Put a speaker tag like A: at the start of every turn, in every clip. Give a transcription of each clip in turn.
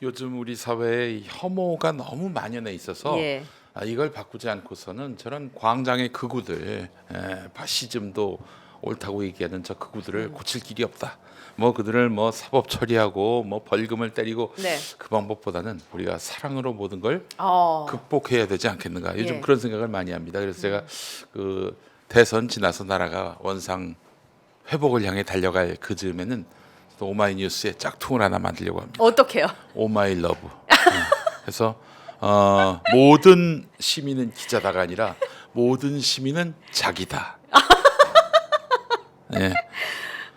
A: 요즘 우리 사회에 혐오가 너무 만연해 있어서
B: 예.
A: 이걸 바꾸지 않고서는 저런 광장의 극우들, 파시즘도 옳다고 얘기하는 저 극우들을 고칠 길이 없다. 뭐 그들을 뭐 사법 처리하고 뭐 벌금을 때리고
B: 네.
A: 그 방법보다는 우리가 사랑으로 모든 걸
B: 어.
A: 극복해야 되지 않겠는가. 요즘
B: 예.
A: 그런 생각을 많이 합니다. 그래서 제가 그 대선 지나서 나라가 원상 회복을 향해 달려갈 그 즈음에는 또 오마이뉴스에 짝퉁을 하나 만들려고 합니다.
B: 어떻게요?
A: 오마이 러브. 그래서 모든 시민은 기자다가 아니라 모든 시민은 자기다. 예.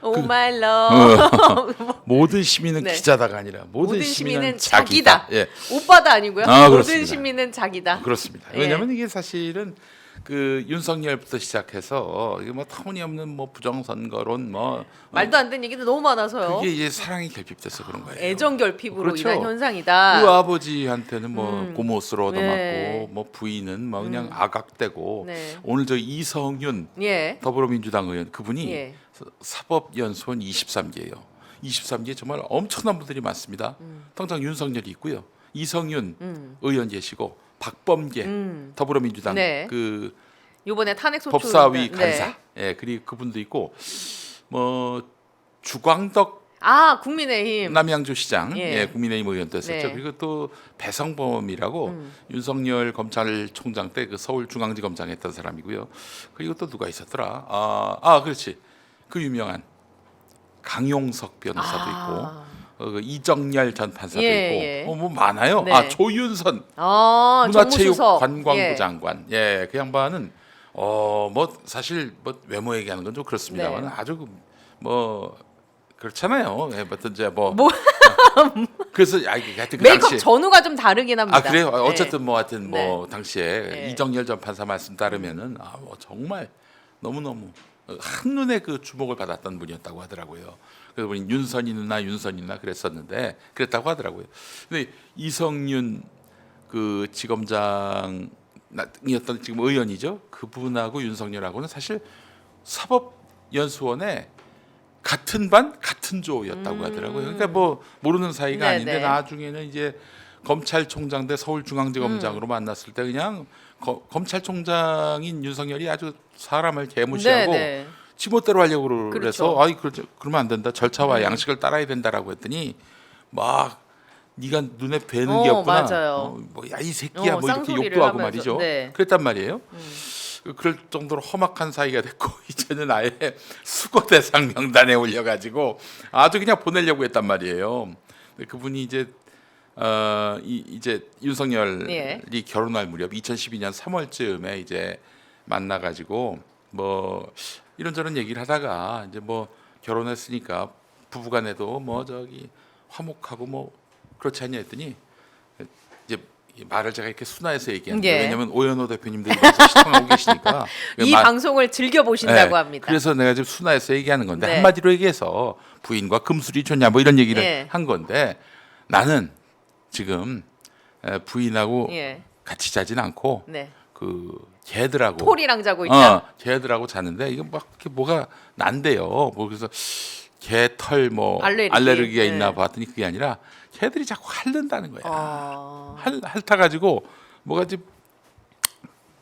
B: 오 마이 러.
A: 모든 시민은
B: 네.
A: 기자다가 아니라 모든 시민은 자기다. 예.
B: 오빠다 아니고요. 모든
A: 그렇습니다.
B: 시민은 자기다.
A: 그렇습니다.
B: 예.
A: 왜냐하면 이게 사실은 그 윤석열부터 시작해서 이게 뭐 터무니없는 뭐 부정선거론 뭐
B: 말도 안 되는 얘기도 너무 많아서요.
A: 그게 이제 사랑이 결핍돼서 그런 거예요.
B: 애정 결핍으로
A: 그렇죠.
B: 인한 현상이다.
A: 그 아버지한테는 뭐 고모스로 얻어맞고
B: 네.
A: 뭐 부인은 뭐 그냥 악악대고
B: 네.
A: 오늘 저 이성윤
B: 예.
A: 더불어민주당 의원 그분이
B: 예.
A: 사법연수원 23기예요. 23기에 정말 엄청난 분들이 많습니다. 당장 윤석열이 있고요. 이성윤 의원 계시고 박범계 더불어민주당
B: 네.
A: 그
B: 이번에 탄핵 소추
A: 법사위
B: 네.
A: 간사 그리고 그분도 있고 뭐 주광덕
B: 아 국민의힘.
A: 남양주 시장,
B: 예.
A: 국민의힘 의원도 했었죠.
B: 네.
A: 그리고 또 배성범이라고 윤석열 검찰총장 때 그 서울중앙지검장 했던 사람이고요. 그리고 또 누가 있었더라? 그렇지. 그 유명한 강용석 변호사도 있고, 그 이정열 전 판사도
B: 예,
A: 있고,
B: 예.
A: 뭐 많아요.
B: 네.
A: 조윤선
B: 정무수석.
A: 문화체육관광부
B: 예.
A: 장관. 그 양반은 뭐 사실 뭐 외모 얘기하는 건 좀 그렇습니다만
B: 네.
A: 아주 뭐 그렇잖아요. 어떤 이제 뭐 그래서 하여튼 그
B: 메이크업
A: 당시에
B: 전후가 좀 다르긴 합니다.
A: 그래요.
B: 예.
A: 어쨌든 뭐 하여튼 뭐
B: 네.
A: 당시에
B: 네.
A: 이정열 전 판사 말씀 따르면은 뭐 정말 너무너무 한눈에 그 주목을 받았던 분이었다고 하더라고요. 그래서 우리 윤선이 누나 그랬었는데 그랬다고 하더라고요. 근데 이성윤 그 지검장이었던 지금 의원이죠. 그분하고 윤석열하고는 사실 사법연수원에 같은 반 같은 조였다고 하더라고요. 그러니까 뭐 모르는 사이가
B: 네네.
A: 아닌데 나중에는 이제 검찰총장 대 서울중앙지검장으로 만났을 때 그냥 검찰총장인 윤석열이 아주 사람을 개무시하고
B: 네네.
A: 지멋대로 하려고 그래서
B: 그렇죠.
A: 그러면 안 된다. 절차와 양식을 따라야 된다라고 했더니 막 네가 눈에 뵈는 게 없구나.
B: 맞아요.
A: 뭐야 이 새끼야 뭐 이렇게
B: 쌍소리를
A: 욕도 하고
B: 하면서.
A: 말이죠.
B: 네.
A: 그랬단 말이에요. 그럴 정도로 험악한 사이가 됐고 이제는 아예 수거 대상 명단에 올려가지고 아주 그냥 보내려고 했단 말이에요. 그분이 이제 이제 윤석열이
B: 예.
A: 결혼할 무렵 2012년 3월쯤에 이제 만나가지고 뭐 이런저런 얘기를 하다가 이제 뭐 결혼했으니까 부부간에도 뭐 저기 화목하고 뭐 그렇지 않냐 했더니 이제 이 말을 제가 이렇게 순화해서 얘기하는데
B: 예.
A: 왜냐하면 오연호 대표님들이 여기서 시청하고 계시니까
B: 이 방송을 즐겨 보신다고 합니다.
A: 그래서 내가 지금 순화해서 얘기하는 건데
B: 네.
A: 한마디로 얘기해서 부인과 금술이 좋냐 뭐 이런 얘기를
B: 예.
A: 한 건데 나는 지금 부인하고
B: 예.
A: 같이 자진 않고
B: 네.
A: 그 걔들하고
B: 폴이랑 자고 있다.
A: 걔들하고 자는데 이거 막 이렇게 뭐가 난대요. 뭐 그래서 개 털 뭐
B: 알레르기.
A: 알레르기가
B: 네.
A: 있나 봤더니 그게 아니라 걔들이 자꾸 핥는다는 거야.
B: 어.
A: 핥아가지고 뭐가 지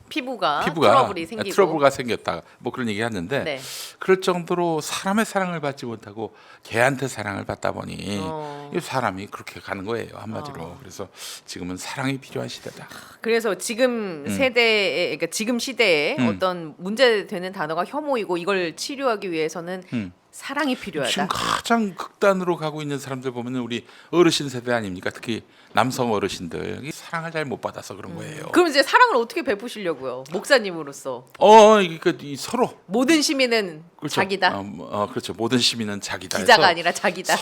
B: 피부가
A: 피부가
B: 트러블이 생기고.
A: 트러블가 생겼다. 뭐 그런 얘기 했는데
B: 네.
A: 그럴 정도로 사람의 사랑을 받지 못하고 개한테 사랑을 받다 보니 이 사람이 그렇게 가는 거예요 한마디로. 그래서 지금은 사랑이 필요한 시대다.
B: 그래서 지금 세대에 그러니까 지금 시대에 어떤 문제되는 단어가 혐오이고 이걸 치료하기 위해서는 사랑이 필요하다.
A: 지금 가장 극단으로 가고 있는 사람들 보면 우리 어르신 세대 아닙니까? 특히 남성 어르신들 이 사랑을 잘 못 받아서 그런 거예요.
B: 그럼 이제 사랑을 어떻게 베푸시려고요? 목사님으로서
A: 이 서로
B: 모든 시민은
A: 그렇죠.
B: 자기다.
A: 그렇죠. 모든 시민은 자기다.
B: 기자가
A: 해서
B: 아니라 자기다.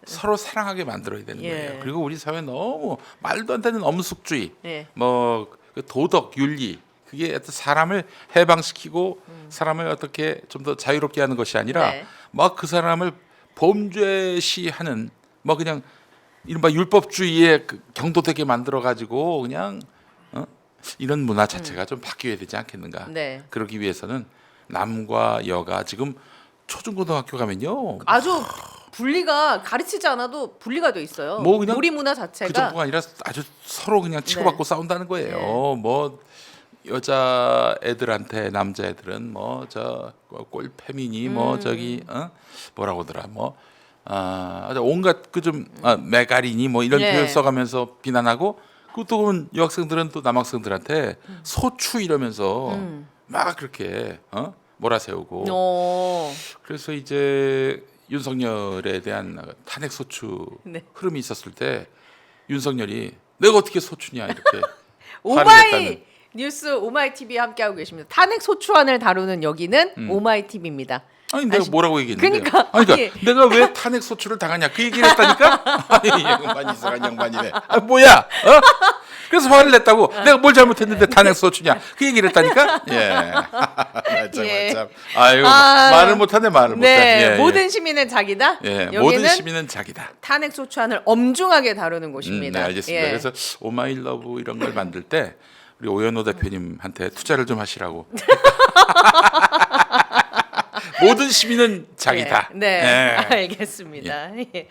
A: 서로 사랑하게 만들어야 되는
B: 예.
A: 거예요. 그리고 우리 사회 너무 말도 안 되는 엄숙주의,
B: 예.
A: 뭐 그 도덕, 윤리 그게 어떤 사람을 해방시키고 사람을 어떻게 좀 더 자유롭게 하는 것이 아니라
B: 네.
A: 막 그 사람을 범죄시하는 뭐 그냥 이른바 율법주의에 경도되게 만들어 가지고 그냥 이런 문화 자체가 좀 바뀌어야 되지 않겠는가.
B: 네.
A: 그러기 위해서는 남과 여가 지금 초중고등학교 가면요
B: 아주 분리가 가르치지 않아도 분리가 돼 있어요.
A: 뭐 그냥
B: 놀이 문화
A: 그
B: 자체가
A: 정도가 아니라 아주 서로 그냥 치고받고 싸운다는 거예요. 뭐 여자 애들한테 남자 애들은 뭐 저 꼴패미니 뭐 저기 뭐라고 하더라 뭐 온갖 그 좀 메가리니 뭐 이런
B: 네.
A: 표현 써가면서 비난하고 그것도 그러면 여학생들은 또 남학생들한테 소추 이러면서 막 그렇게 몰아세우고 그래서 이제 윤석열에 대한 탄핵 소추
B: 네.
A: 흐름이 있었을 때 윤석열이 내가 어떻게 소추냐 이렇게 화를
B: 오마이
A: 냈다는.
B: 뉴스 오마이 TV에 함께하고 계십니다. 탄핵 소추안을 다루는 여기는 오마이 TV입니다.
A: 아니 내가 뭐라고 얘기했는데?
B: 그러니까,
A: 아니,
B: 아니.
A: 내가 왜 탄핵 소추를 당하냐 그 얘기를 했다니까? 아니 양반 이상한 양반이네. 뭐야? 그래서 화를 냈다고. 내가 뭘 잘못했는데 탄핵 소추냐? 그 얘기를 했다니까? 예.
B: 예.
A: 참. 아유 말을 못하네 말을 못해.
B: 네,
A: 예,
B: 모든 시민은 자기다.
A: 예.
B: 여기는
A: 모든 시민은 자기다.
B: 탄핵 소추안을 엄중하게 다루는 곳입니다.
A: 네, 알겠습니다.
B: 예.
A: 그래서 오마이러브 이런 걸 만들 때 우리 오연호 대표님한테 투자를 좀 하시라고. 모든 시민은 자기다.
B: 네,
A: 예.
B: 알겠습니다. 예.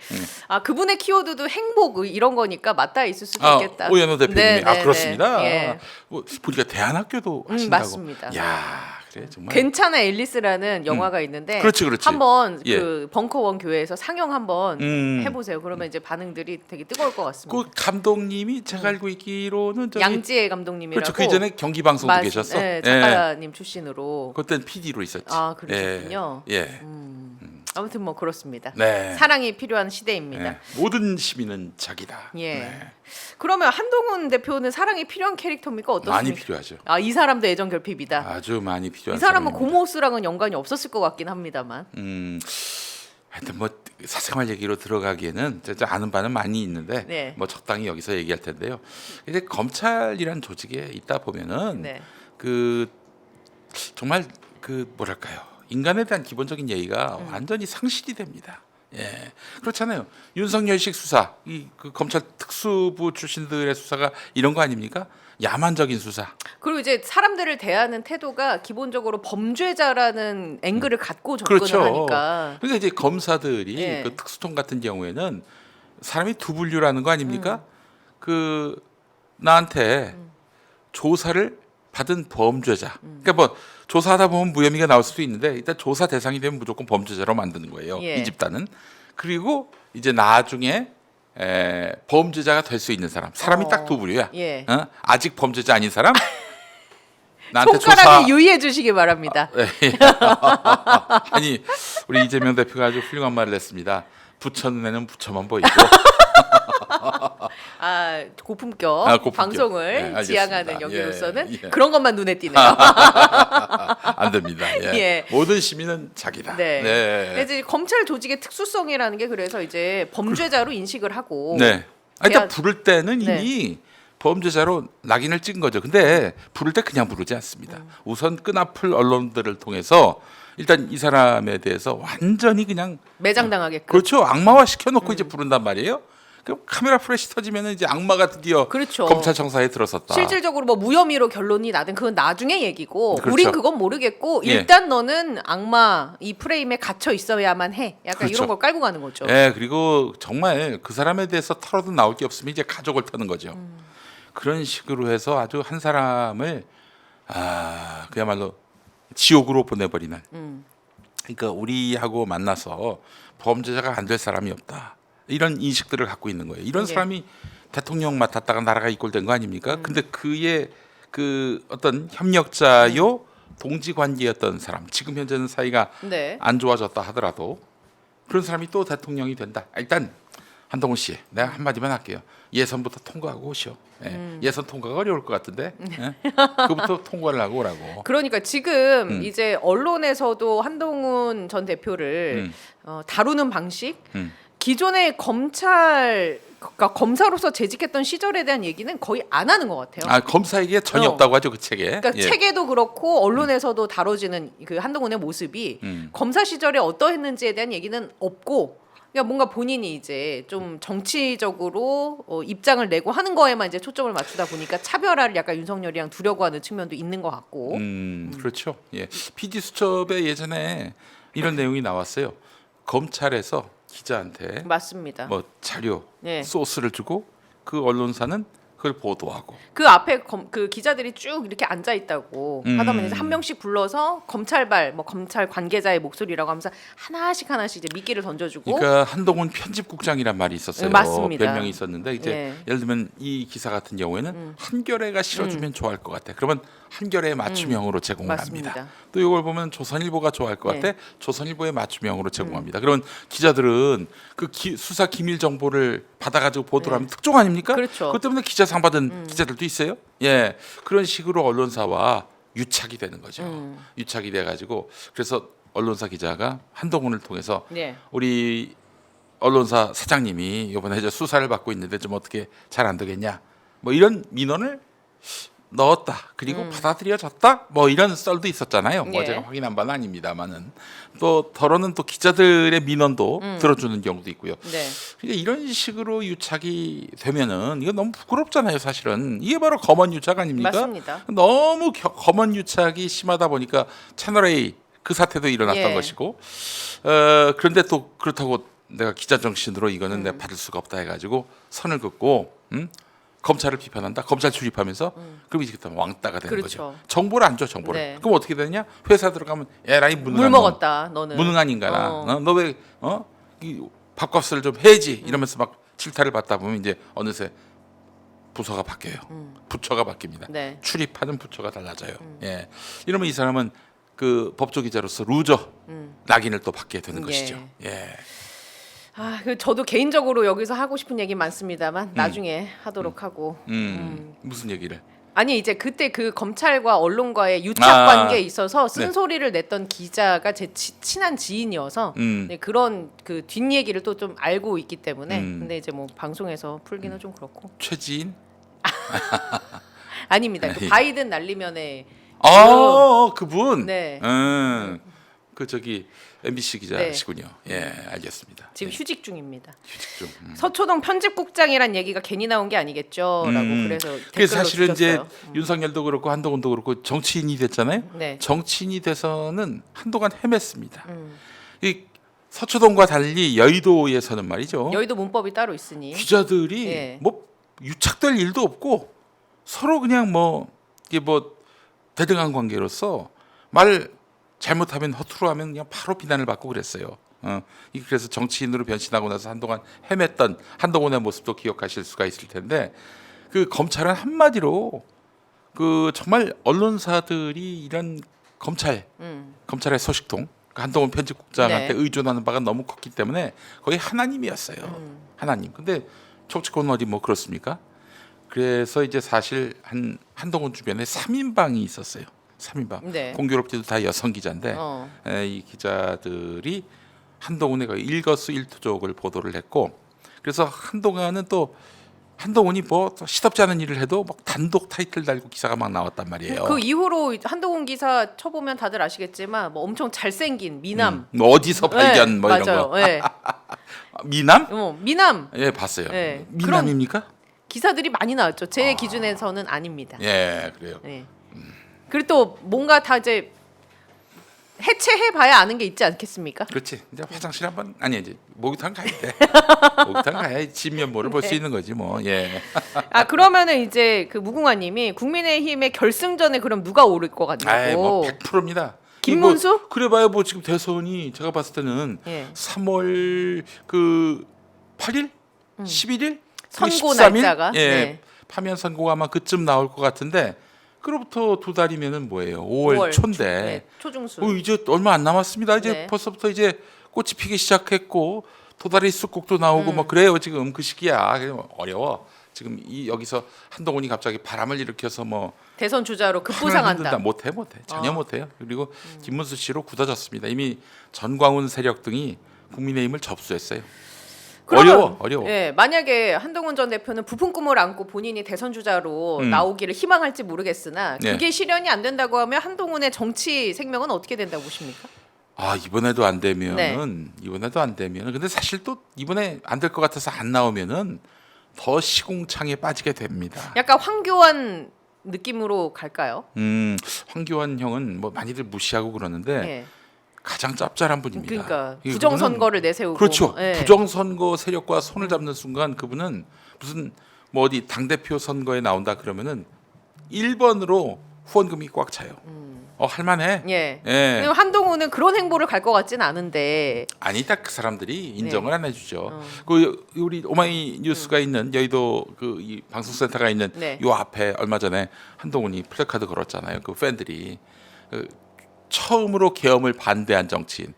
B: 그분의 키워드도 행복 이런 거니까 맞닿아 있을 수도 있겠다.
A: 오연호 대표님이
B: 네, 네,
A: 그렇습니다.
B: 네.
A: 뭐, 보니까 대안학교도 하신다고.
B: 맞습니다.
A: 야, 그래 정말.
B: 괜찮아 앨리스라는 영화가 있는데
A: 그렇지.
B: 한번
A: 예.
B: 그 벙커원 교회에서 상영 한번
A: 음.
B: 해보세요. 그러면 이제 반응들이 되게 뜨거울 것 같습니다.
A: 그 감독님이 제가 알고 있기로는 저기
B: 양지혜 감독님이라고
A: 그렇죠. 그 이전에 경기 방송도 계셨어.
B: 네, 작가님 출신으로.
A: 그때는 PD로 있었지.
B: 그러셨군요.
A: 예.
B: 아무튼 뭐 그렇습니다.
A: 네.
B: 사랑이 필요한 시대입니다.
A: 예. 모든 시민은 자기다.
B: 예.
A: 네.
B: 그러면 한동훈 대표는 사랑이 필요한 캐릭터입니까? 어떻습니까?
A: 많이 필요하죠.
B: 이 사람도 애정 결핍이다.
A: 아주 많이 필요한
B: 이 사람은
A: 사람입니다.
B: 고모스랑은 연관이 없었을 것 같긴 합니다만.
A: 하여튼 뭐 사생활 얘기로 들어가기에는 진짜 아는 바는 많이 있는데
B: 네.
A: 뭐 적당히 여기서 얘기할 텐데요. 이제 검찰이란 조직에 있다 보면은
B: 네.
A: 그 정말 그 뭐랄까요 인간에 대한 기본적인 예의가 완전히 상실이 됩니다. 예, 그렇잖아요. 윤석열식 수사, 그 검찰 특수부 출신들의 수사가 이런 거 아닙니까? 야만적인 수사.
B: 그리고 이제 사람들을 대하는 태도가 기본적으로 범죄자라는 앵글을 갖고 접근을
A: 그렇죠.
B: 하니까.
A: 그러니까 이제 검사들이
B: 예.
A: 그 특수통 같은 경우에는 사람이 두 분류라는 거 아닙니까? 그 나한테 조사를 받은 범죄자. 그러니까 뭐 조사하다 보면 무혐의가 나올 수도 있는데 일단 조사 대상이 되면 무조건 범죄자로 만드는 거예요.
B: 예.
A: 이 집단은. 그리고 이제 나중에 범죄자가 될 수 있는 사람이 딱 두 부류야.
B: 예.
A: 아직 범죄자 아닌 사람. 나한테
B: 손가락을
A: 조사.
B: 유의해 주시기 바랍니다.
A: 아니 우리 이재명 대표가 아주 훌륭한 말을 했습니다. 부처 눈에는 부처만 보이고.
B: 고품격,
A: 고품격.
B: 방송을
A: 네, 알겠습니다.
B: 지향하는 여기로서는
A: 예.
B: 그런 것만 눈에 띄네요.
A: 안 됩니다. 예.
B: 예.
A: 모든 시민은 자기다.
B: 네.
A: 네.
B: 이제 검찰 조직의 특수성이라는 게 그래서 이제 범죄자로 인식을 하고.
A: 네. 일단
B: 대한-
A: 부를 때는
B: 네.
A: 이미 범죄자로 낙인을 찍은 거죠. 근데 부를 때 그냥 부르지 않습니다. 우선 끈앞을 언론들을 통해서 일단 이 사람에 대해서 완전히 그냥
B: 매장당하게끔.
A: 그렇죠. 악마화 시켜놓고 이제 부른단 말이에요. 그럼 카메라 플래시 터지면은 이제 악마가 드디어
B: 그렇죠.
A: 검찰청사에 들어섰다.
B: 실질적으로 뭐 무혐의로 결론이 나든 그건 나중에 얘기고
A: 그렇죠.
B: 우린 그건 모르겠고
A: 예.
B: 일단 너는 악마 이 프레임에 갇혀 있어야만 해. 약간
A: 그렇죠.
B: 이런 걸 깔고 가는 거죠.
A: 예, 그리고 정말 그 사람에 대해서 털어도 나올 게 없으면 이제 가족을 터는 거죠. 그런 식으로 해서 아주 한 사람을 그야말로 지옥으로 보내버리는. 그러니까 우리하고 만나서 범죄자가 안 될 사람이 없다. 이런 인식들을 갖고 있는 거예요. 이런
B: 네.
A: 사람이 대통령 맡았다가 나라가 이꼴된 거 아닙니까? 근데 그의 그 어떤 협력자요 동지 관계였던 사람, 지금 현재는 사이가
B: 네.
A: 안 좋아졌다 하더라도 그런 사람이 또 대통령이 된다. 일단 한동훈 씨, 내가 한마디만 할게요. 예선부터 통과하고 오시오. 예선 통과가 어려울 것 같은데, 그부터 통과를 하고 오라고.
B: 그러니까 지금 이제 언론에서도 한동훈 전 대표를 다루는 방식, 기존의 그러니까 검사로서 재직했던 시절에 대한 얘기는 거의 안 하는 것 같아요.
A: 검사에게 전혀 없다고 하죠 그 책에.
B: 그러니까
A: 예.
B: 책에도 그렇고 언론에서도 다뤄지는 그 한동훈의 모습이 검사 시절에 어떠했는지에 대한 얘기는 없고, 그러니까 뭔가 본인이 이제 좀 정치적으로 입장을 내고 하는 거에만 이제 초점을 맞추다 보니까 차별화를 약간 윤석열이랑 두려고 하는 측면도 있는 것 같고.
A: 그렇죠. 예. PD 수첩에 예전에 이런 내용이 나왔어요. 검찰에서 기자한테
B: 맞습니다.
A: 뭐 자료,
B: 네.
A: 소스를 주고 그 언론사는 그걸 보도하고.
B: 그 앞에 그 기자들이 쭉 이렇게 앉아 있다고 하다 보니 이제 한 명씩 불러서 검찰발 뭐 검찰 관계자의 목소리라고 하면서 하나씩 이제 미끼를 던져주고.
A: 그러니까 한동훈 편집국장이란 말이 있었어요.
B: 맞습니다.
A: 별명이 있었는데 이제
B: 예.
A: 예를 들면 이 기사 같은 경우에는 한겨레가 실어주면 좋아할 것 같아. 그러면 한겨레 맞춤형으로 제공을
B: 맞습니다.
A: 합니다. 또 이걸 보면 조선일보가 좋아할 것
B: 네.
A: 같아. 조선일보의 맞춤형으로 제공합니다. 그런 기자들은 그 수사 기밀 정보를 받아가지고 보도를 하면 특종 아닙니까?
B: 그렇죠.
A: 그것 때문에 기자상 받은 기자들도 있어요. 예, 그런 식으로 언론사와 유착이 되는 거죠. 유착이 돼가지고 그래서 언론사 기자가 한동훈을 통해서
B: 네.
A: 우리 언론사 사장님이 이번에 이제 수사를 받고 있는데 좀 어떻게 잘 안 되겠냐, 뭐 이런 민원을 넣었다. 그리고 받아들여졌다. 뭐 이런 썰도 있었잖아요. 뭐
B: 예.
A: 제가 확인한 바는 아닙니다만은 또 더러는 또 기자들의 민원도 들어주는 경우도 있고요.
B: 네.
A: 그러니까 이런 식으로 유착이 되면은 이거 너무 부끄럽잖아요. 사실은 이게 바로 검언 유착 아닙니까?
B: 맞습니다.
A: 너무 검언 유착이 심하다 보니까 채널 A 그 사태도 일어났던
B: 예.
A: 것이고, 그런데 또 그렇다고 내가 기자 정신으로 이거는 내가 받을 수가 없다 해가지고 선을 긋고 검찰을 비판한다. 검찰 출입하면서 그럼 이제 왕따가 되는
B: 그렇죠.
A: 거죠. 정보를 안 줘, 정보를.
B: 네.
A: 그럼 어떻게 되냐? 회사 들어가면 에라이 무능한
B: 물
A: 놈.
B: 먹었다 너는.
A: 무능한 인간아.
B: 어.
A: 너 왜 밥값을 좀 해야지 이러면서 막 질타를 받다 보면 이제 어느새 부서가 바뀌어요. 부처가 바뀝니다.
B: 네.
A: 출입하는 부처가 달라져요. 예. 이러면 이 사람은 그 법조 기자로서 루저 낙인을 또 받게 되는
B: 예.
A: 것이죠. 예.
B: 아, 그 저도 개인적으로 여기서 하고 싶은 얘기 많습니다만 나중에 하도록 하고.
A: 무슨 얘기를?
B: 아니 이제 그때 그 검찰과 언론과의 유착
A: 아.
B: 관계에 있어서
A: 네.
B: 쓴소리를 냈던 기자가 제 친한 지인이어서 네, 그런 그 뒷얘기를 또 좀 알고 있기 때문에 근데 이제 뭐 방송에서 풀기는 좀 그렇고.
A: 최지인?
B: 아닙니다. 그
A: 아니.
B: 바이든 날리면에
A: 그분.
B: 네.
A: 그 저기 MBC 기자시군요. 예, 알겠습니다.
B: 지금
A: 예,
B: 휴직 중입니다.
A: 휴직 중.
B: 서초동 편집국장이란 얘기가 괜히 나온 게 아니겠죠라고 그래서
A: 그래서
B: 댓글로
A: 사실은 이제
B: 주셨어요.
A: 윤석열도 그렇고 한동훈도 그렇고 정치인이 됐잖아요.
B: 네.
A: 정치인이 돼서는 한동안 헤맸습니다. 이 서초동과 달리 여의도에서는 말이죠.
B: 여의도 문법이 따로 있으니.
A: 기자들이
B: 예.
A: 뭐 유착될 일도 없고 서로 그냥 뭐 이게 뭐 대등한 관계로서 말 잘못하면 허투루 하면 그냥 바로 비난을 받고 그랬어요. 그래서 정치인으로 변신하고 나서 한동안 헤맸던 한동훈의 모습도 기억하실 수가 있을 텐데 그 검찰은 한마디로 그 정말 언론사들이 이런 검찰의 소식통 한동훈 편집국장한테
B: 네.
A: 의존하는 바가 너무 컸기 때문에 거의 하나님이었어요. 하나님. 근데 정치권은 어디 뭐 그렇습니까? 그래서 이제 사실 한동훈 주변에 3인방이 있었어요. 3인방.
B: 네.
A: 공교롭게도 다 여성 기자인데 이 기자들이 한동훈의 그 일거수일투족을 보도를 했고, 그래서 한동안은 또 한동훈이 뭐 시덥지 않은 일을 해도 막 단독 타이틀 달고 기사가 막 나왔단 말이에요.
B: 그 이후로 한동훈 기사 쳐보면 다들 아시겠지만 뭐 엄청 잘생긴 미남.
A: 뭐 어디서 발견 뭐 이런
B: 맞아요.
A: 거.
B: 네.
A: 미남?
B: 미남
A: 예, 봤어요.
B: 네.
A: 미남입니까?
B: 기사들이 많이 나왔죠. 제 기준에서는 아닙니다.
A: 예, 그래요.
B: 네. 그리고 또 뭔가 다 이제 해체해봐야 아는 게 있지 않겠습니까?
A: 그렇지. 이제 화장실 한번 아니 이제 목욕탕 가야 돼. 목욕탕 가야 진면모를 볼 수
B: 네.
A: 있는 거지 뭐. 예.
B: 아 그러면은 이제 그 무궁화님이 국민의힘의 결승전에 그럼 누가 오를 것 같냐고.
A: 아이 뭐 100%입니다.
B: 김문수?
A: 그래봐야 뭐 지금 대선이 제가 봤을 때는
B: 예.
A: 3월 그 8일, 11일,
B: 선고
A: 13일?
B: 날짜가?
A: 예.
B: 네.
A: 파면 선고가 아마 그쯤 나올 것 같은데 그로부터 2달이면은 뭐예요? 5월 초인데.
B: 네, 초중순.
A: 이제 얼마 안 남았습니다. 이제
B: 네.
A: 벌써부터 이제 꽃이 피기 시작했고 도다리 쑥국도 나오고 뭐 그래요. 지금 그 시기야. 어려워. 지금 여기서 한동훈이 갑자기 바람을 일으켜서 뭐
B: 대선 주자로 급부상한다.
A: 못해 전혀 못해요. 그리고 김문수 씨로 굳어졌습니다. 이미 전광훈 세력 등이 국민의힘을 접수했어요.
B: 그러면,
A: 어려워.
B: 예, 만약에 한동훈 전 대표는 부푼 꿈을 안고 본인이 대선 주자로 나오기를 희망할지 모르겠으나
A: 네.
B: 그게 실현이 안 된다고 하면 한동훈의 정치 생명은 어떻게 된다고 보십니까?
A: 이번에도 안 되면은 근데 사실 또 이번에 안 될 것 같아서 안 나오면은 더 시궁창에 빠지게 됩니다.
B: 약간 황교안 느낌으로 갈까요?
A: 황교안 형은 뭐 많이들 무시하고 그러는데
B: 예.
A: 가장 짭짤한 분입니다.
B: 그러니까
A: 예,
B: 부정
A: 그분은
B: 선거를 내세우고
A: 그렇죠.
B: 예.
A: 부정 선거 세력과 손을 잡는 순간 그분은 무슨 뭐 어디 당 대표 선거에 나온다 그러면은 1번으로 후원금이 꽉 차요. 할만해.
B: 예.
A: 예.
B: 왜냐면 한동훈은 그런 행보를 갈 것 같진 않은데
A: 아니다 그 사람들이 인정을 안 해주죠.
B: 네.
A: 그 우리 오마이뉴스가 있는 여의도 그 이 방송센터가 있는
B: 네.
A: 요 앞에 얼마 전에 한동훈이 플래카드 걸었잖아요. 그 팬들이 처음으로 계엄을 반대한 정치인.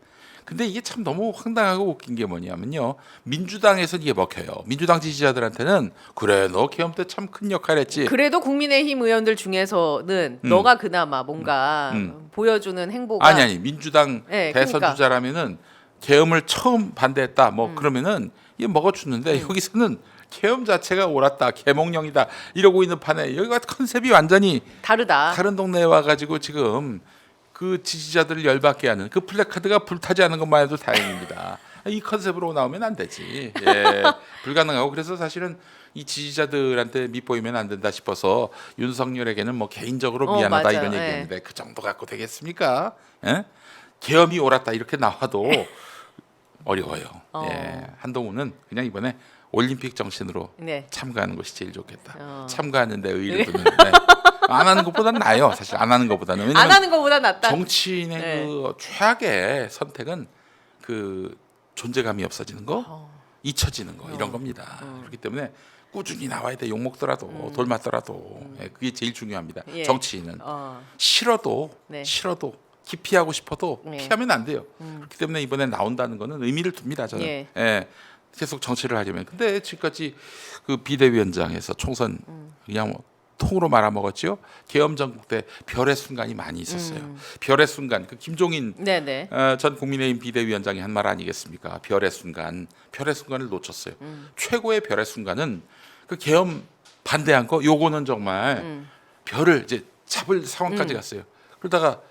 A: 근데 이게 참 너무 황당하고 웃긴 게 뭐냐면요. 민주당에서는 이게 먹혀요. 민주당 지지자들한테는 그래 너 계엄 때 참 큰 역할 했지.
B: 그래도 국민의힘 의원들 중에서는 너가 그나마 뭔가 보여주는 행보가
A: 아니 민주당
B: 네,
A: 대선
B: 그러니까.
A: 주자라면은 계엄을 처음 반대했다 뭐 그러면은 이게 먹어주는데 여기서는 계엄 자체가 옳았다 계몽령이다 이러고 있는 판에 여기가 컨셉이 완전히
B: 다르다.
A: 다른 동네에 와가지고 지금 그 지지자들을 열받게 하는 그 플래카드가 불타지 않은 것만 해도 다행입니다. 이 컨셉으로 나오면 안 되지. 예, 불가능하고 그래서 사실은 이 지지자들한테 밑보이면 안 된다 싶어서 윤석열에게는 뭐 개인적으로 미안하다
B: 맞아요.
A: 이런
B: 예.
A: 얘기했는데 그 정도 갖고 되겠습니까? 예? 계엄이 옳았다 이렇게 나와도 어려워요. 예, 한동훈은 그냥 이번에 올림픽 정신으로
B: 네.
A: 참가하는 것이 제일 좋겠다.
B: 어.
A: 참가하는데 의의를 두는. 네. 안 하는 것보다는 나아요. 사실 안 하는 것보다는.
B: 안
A: 왜냐면
B: 하는 것보다 낫다.
A: 정치인의
B: 네.
A: 그 최악의 선택은 그 존재감이 없어지는 거, 잊혀지는 거 이런 겁니다. 그렇기 때문에 꾸준히 나와야 돼. 욕 먹더라도 돌 맞더라도 예, 그게 제일 중요합니다.
B: 예.
A: 정치인은
B: 어.
A: 싫어도
B: 네.
A: 기피하고 싶어도
B: 네.
A: 피하면 안 돼요. 그렇기 때문에 이번에 나온다는 거는 의미를 둡니다. 저는.
B: 예.
A: 예. 계속 정치를 하려면. 근데 지금까지 그 비대위원장에서 총선 그냥 뭐 통으로 말아먹었죠. 계엄 전국 때 별의 순간이 많이 있었어요. 별의 순간. 그 김종인
B: 네네.
A: 전 국민의힘 비대위원장이 한 말 아니겠습니까? 별의 순간을 놓쳤어요. 최고의 별의 순간은 그 계엄 반대한 거. 요거는 정말 별을 이제 잡을 상황까지 갔어요. 그러다가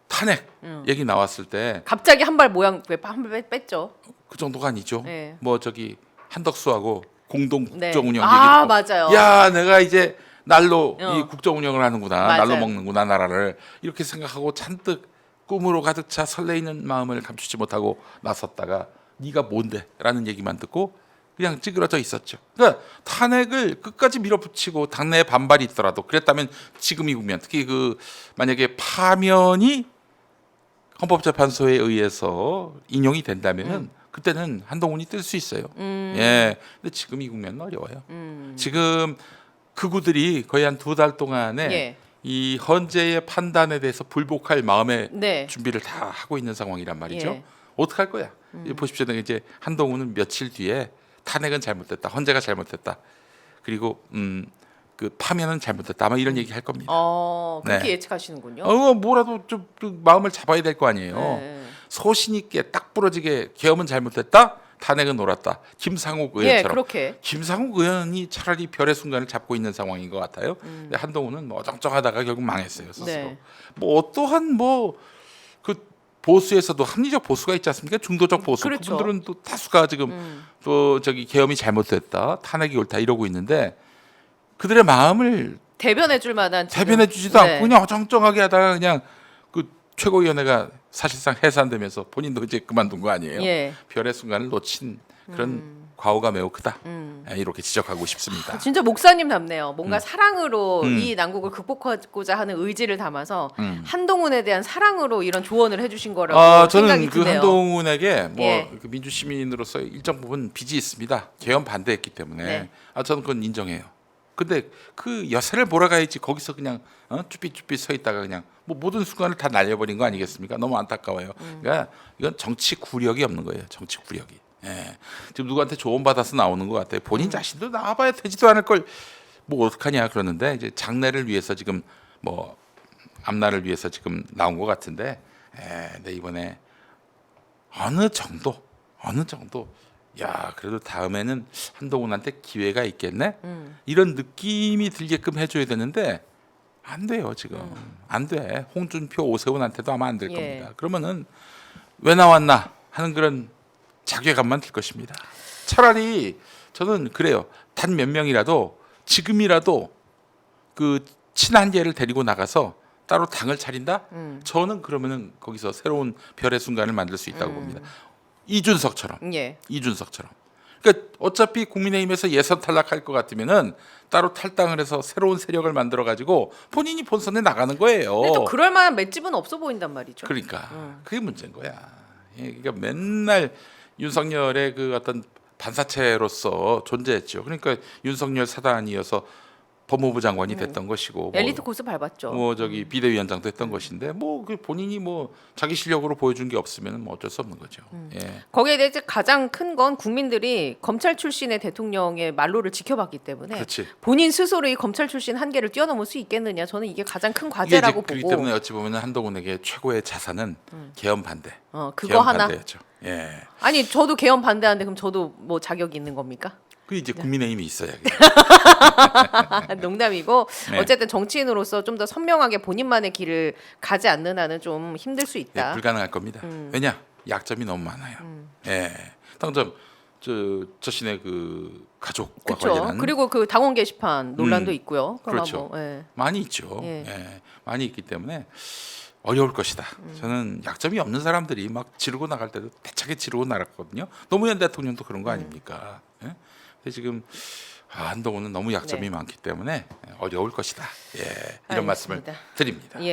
A: 탄핵 얘기 나왔을 때
B: 갑자기 한 발 모양 한발 뺐죠.
A: 그 정도가 아니죠.
B: 네.
A: 뭐 저기 한덕수하고 공동
B: 네.
A: 국정 운영
B: 아,
A: 얘기도
B: 맞아요.
A: 야 내가 이제 날로
B: 어.
A: 이 국정 운영을 하는구나.
B: 맞아요.
A: 날로 먹는구나 나라를 이렇게 생각하고 잔뜩 꿈으로 가득 차 설레이는 마음을 감추지 못하고 나섰다가 네가 뭔데라는 얘기만 듣고 그냥 찌그러져 있었죠. 그러니까 탄핵을 끝까지 밀어붙이고 당내에 반발이 있더라도 그랬다면 지금 이 국면 특히 그 만약에 파면이 헌법재판소에 의해서 인용이 된다면은 그때는 한동훈이 뜰 수 있어요. 예. 근데 지금 이 국면은 어려워요. 지금 극우들이 거의 한 2달 동안에
B: 예.
A: 이 헌재의 판단에 대해서 불복할 마음의
B: 네.
A: 준비를 다 하고 있는 상황이란 말이죠.
B: 예.
A: 어떻게 할 거야? 보십시오. 이제 한동훈은 며칠 뒤에 탄핵은 잘못됐다. 헌재가 잘못됐다. 그리고 그 파면은 잘못됐다. 아마 이런 얘기 할 겁니다.
B: 그렇게
A: 네.
B: 예측하시는군요.
A: 뭐라도 좀 마음을 잡아야 될 거 아니에요.
B: 네.
A: 소신 있게 딱 부러지게 계엄은 잘못됐다. 탄핵은 옳았다. 김상욱
B: 예,
A: 의원처럼.
B: 그렇게.
A: 김상욱 의원이 차라리 별의 순간을 잡고 있는 상황인 것 같아요. 근데 한동훈은 뭐 어정쩡하다가 결국 망했어요 스스로.
B: 네.
A: 뭐 어떠한 뭐 그 보수에서도 합리적 보수가 있지 않습니까? 중도적 보수.
B: 그렇죠.
A: 그분들은 또 다수가 지금 또 저기 계엄이 잘못됐다, 탄핵이 옳다 이러고 있는데 그들의 마음을
B: 대변해줄 만한 지금-
A: 대변해주지도
B: 네.
A: 않고 그냥 어정쩡하게 하다가 그냥 그 최고위원회가 사실상 해산되면서 본인도 이제 그만둔 거 아니에요.
B: 예.
A: 별의 순간을 놓친 그런 과오가 매우 크다. 이렇게 지적하고 싶습니다.
B: 진짜 목사님 답네요. 뭔가 사랑으로
A: 음.
B: 이 난국을 극복하고자 하는 의지를 담아서 한동훈에 대한 사랑으로 이런 조언을 해주신 거라고
A: 저는
B: 생각이
A: 그
B: 드네요.
A: 한동훈에게 뭐
B: 예.
A: 그 민주시민으로서 일정 부분 빚이 있습니다. 계엄 반대했기 때문에
B: 네.
A: 저는 그건 인정해요. 근데 그 여세를 몰아가야지 거기서 그냥 쭈삣쭈삣 서 있다가 그냥 뭐 모든 순간을 다 날려버린 거 아니겠습니까? 너무 안타까워요. 그러니까 이건 정치 구력이 없는 거예요. 정치 구력이. 예. 지금 누구한테 조언 받아서 나오는 것 같아요. 본인 자신도 나와봐야 되지도 않을 걸 뭐 어떡하냐 그러는데 이제 장래를 위해서 지금 뭐 앞날을 위해서 지금 나온 것 같은데, 근데 이번에 어느 정도 야 그래도 다음에는 한동훈한테 기회가 있겠네 이런 느낌이 들게끔 해줘야 되는데 안 돼요 지금 안 돼. 홍준표 오세훈한테도 아마 안 될
B: 예.
A: 겁니다. 그러면은 왜 나왔나 하는 그런 자괴감만 들 것입니다. 차라리 저는 그래요. 단 몇 명이라도 지금이라도 그 친한계를 데리고 나가서 따로 당을 차린다? 저는 그러면은 거기서 새로운 별의 순간을 만들 수 있다고 봅니다. 이준석처럼.
B: 예.
A: 이준석처럼. 그러니까 어차피 국민의힘에서 예선 탈락할 것 같으면은 따로 탈당을 해서 새로운 세력을 만들어 가지고 본인이 본선에 나가는 거예요.
B: 근데 또 그럴 만한 맷집은 없어 보인단 말이죠.
A: 그러니까 그게 문제인 거야. 예, 그러니까 맨날 윤석열의 그 어떤 반사체로서 존재했죠. 그러니까 윤석열 사단이어서 법무부 장관이 됐던 것이고
B: 엘리트 코스 밟았죠.
A: 뭐 저기 비대위원장도 했던 것인데 뭐 그 본인이 뭐 자기 실력으로 보여준 게 없으면 뭐 어쩔 수 없는 거죠. 예.
B: 거기에 대해서 가장 큰 건 국민들이 검찰 출신의 대통령의 말로를 지켜봤기 때문에
A: 그렇지.
B: 본인 스스로 이 검찰 출신 한계를 뛰어넘을 수 있겠느냐, 저는 이게 가장 큰
A: 이게 이제
B: 과제라고
A: 그렇기
B: 보고.
A: 때문에 어찌 보면 한동훈에게 최고의 자산은 개헌 반대.
B: 그거
A: 개헌
B: 하나.
A: 반대였죠. 예.
B: 아니 저도 개헌 반대하는데 그럼 저도 뭐 자격이 있는 겁니까?
A: 그 이제 국민의힘이 있어야.
B: 농담이고
A: 네.
B: 어쨌든 정치인으로서 좀 더 선명하게 본인만의 길을 가지 않는 한은 좀 힘들 수
A: 예,
B: 있다.
A: 불가능할 겁니다. 왜냐? 약점이 너무 많아요. 예. 당장 저 자신의 그 가족과
B: 그렇죠.
A: 관련한
B: 그리고 그 당원 게시판 논란도 있고요. 그럼
A: 그렇죠.
B: 뭐, 예.
A: 많이 있죠.
B: 예.
A: 예. 많이 있기 때문에 어려울 것이다. 저는 약점이 없는 사람들이 막 지르고 나갈 때도 대차게 지르고 나갔거든요. 노무현 대통령도 그런 거 아닙니까? 예? 근데 지금 한동훈은 너무 약점이
B: 네.
A: 많기 때문에 어려울 것이다. 예. 이런 말씀을
B: 알겠습니다.
A: 드립니다.
B: 예.